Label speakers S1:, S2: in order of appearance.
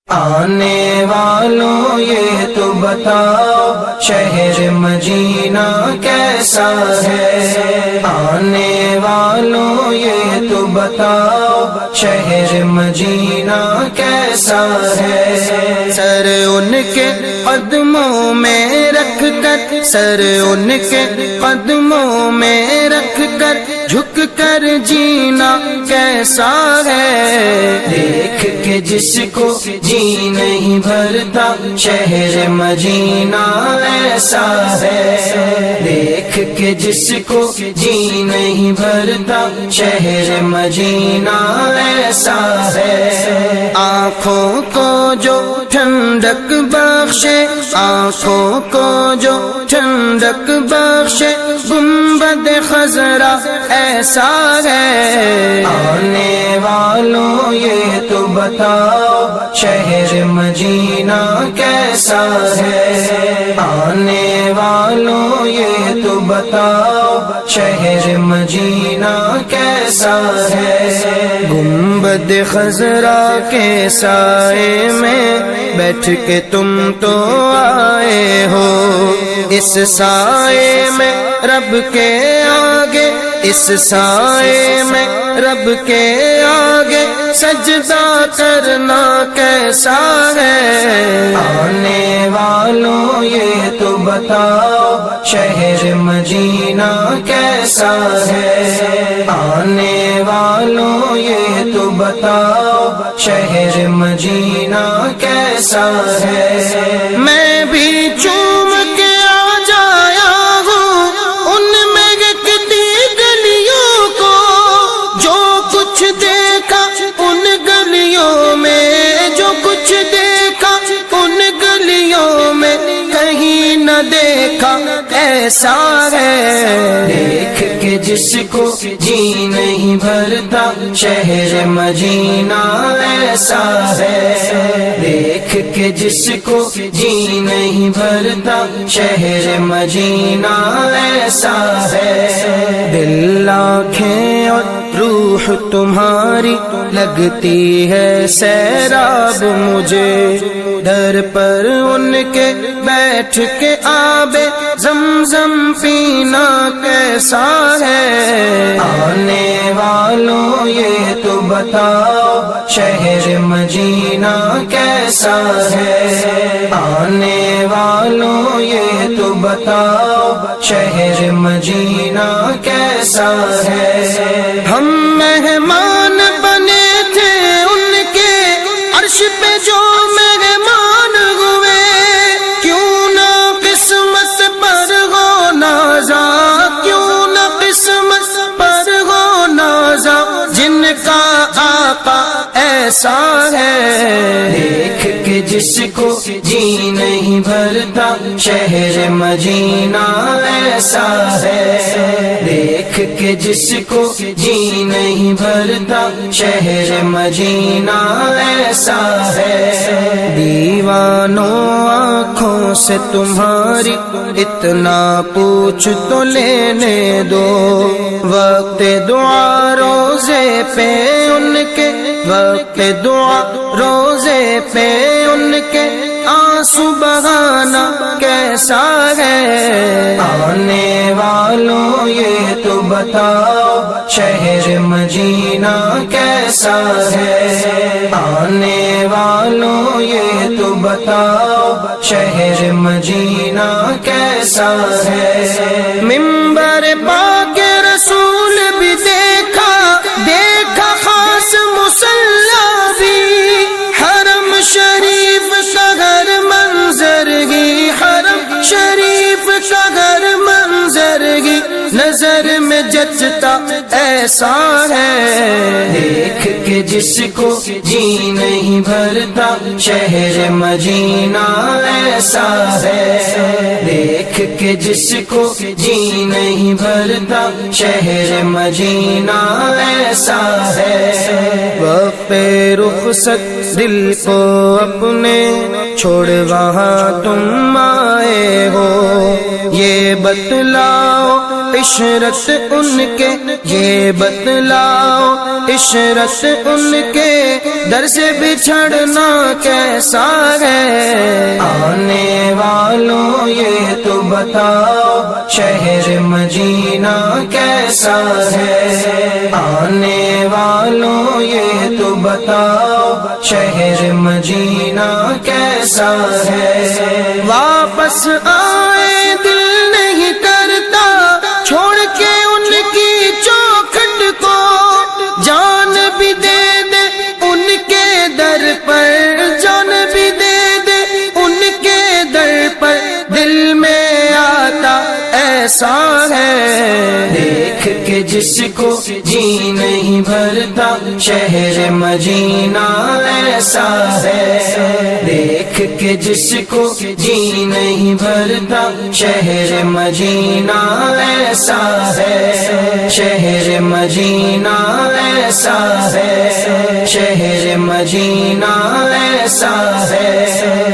S1: آنے والوں یہ تو بتاؤ شہر مدینہ کیسا ہے، آنے والوں یہ تو بتاؤ شہر مدینہ کیسا ہے۔ سر ان کے قدموں میں رکھ کر، سر ان کے قدموں میں رکھ کر جھک کر جینا کیسا ہے، دیکھ کے جس کو جی نہیں بھرتا شہر مدینہ ایسا ہے، دیکھ کے جس کو جی نہیں بھرتا شہر مدینہ ایسا ہے۔ آنکھوں کو جو ٹھنڈک بخشے، آنکھوں کو جو ٹھنڈک بخشے گنبد خضرا ایسا ہے۔ آنے والوں یہ تو بتاؤ شہر مدینہ کیسا ہے، آنے والوں یہ تو بتاؤ شہر مدینہ کیسا ہے۔ گنبد خضرا کے سائے میں بیٹھ کے تم تو آئے ہو، اس سائے میں رب کے آگے، اس سائے میں رب کے آگے سجدہ کرنا کیسا ہے۔ آنے والوں یہ تو بتاؤ شہر مدینہ کیسا ہے، آنے والوں یہ تو بتاؤ شہر مدینہ کیسا ہے۔ میں بھی چوم کے آ جایا ہوں ان میں گھٹتی گلیوں کو، جو کچھ دیکھا ان گلیوں میں، جو کچھ دیکھا ان گلیوں میں کہیں نہ دیکھا ایسا ہے، دیکھ کے جس کو جی نہیں بھرتا شہر مدینہ ایسا ہے، دیکھ کے جس کو جی نہیں بھرتا شہر مدینہ ایسا ہے۔ دل آنکھیں اور روح تمہاری لگتی ہے سیراب مجھے، در پر ان کے بیٹھ کے آب زمزم پینا کیسا ہے۔ آنے والوں یہ تو بتاؤ شہر مدینہ کیسا ہے، آنے والوں یہ تو بتاؤ شہر مدینہ کیسا ہے۔ ہم مہمان بنے تھے ان کے عرش پہ جو مہمان ہوئے، کیوں نہ قسمت پر ہو نازا، کیوں نہ قسمت پر ہو نازا، جن کا آقا ایسا ہے، دیکھ کے جس کو جی نہیں بھرتا شہر مدینہ ایسا ہے، دیکھ کے جس کو جی نہیں بھرتا شہر مدینہ ایسا ہے۔ دیوانوں آنکھوں سے تمہاری اتنا پوچھ تو لینے دو، وقت دعا روزے پہ ان کے، وقت دعا روزے پہ ان کے آنسو بہانا کیسا ہے۔ آنے والوں یہ تو بتاؤ شہر مدینہ کیسا ہے، آنے والوں یہ تو بتاؤ شہر مدینہ کیسا ہے۔ منبر پاک رسول بھی دیکھا، دیکھا خاص مصلی بھی، حرم شریف کا گھر منظر گی، حرم شریف کا گھر منظر گی، نظر میں جچتا ایسا ہے، دیکھ کے جس کو جی نہیں بھرتا شہر مدینہ ایسا ہے، دیکھ کے جس کو جی نہیں بھرتا شہر مدینہ ایسا ہے۔ وقت رخصت دل کو اپنے چھوڑ وہاں تم آئے ہو، یہ بتلاؤ عشرت ان کے، یہ بتلاؤ عشرت ان کے، در سے بچھڑنا کیسا ہے؟ آنے والوں یہ تو بتاؤ شہر مدینہ کیسا ہے؟ آنے والوں یہ تو بتاؤ شہر مدینہ کیسا ہے؟ واپس آئے دل نہیں کرتا چھوڑ کے ان کی چوکھٹ کو، جان بھی دے دے ان کے در پر، جان بھی دے دے ان کے در پر، دل میں آتا ایسا ہے۔ دیکھ کے جس کو جی نہیں بھرتا شہر مدینہ ایسا ہے، دیکھ کے جس کو جی نہیں بھرتا شہر مدینہ ایسا ہے، شہر مدینہ ایسا ہے، شہر مدینہ ایسا ہے۔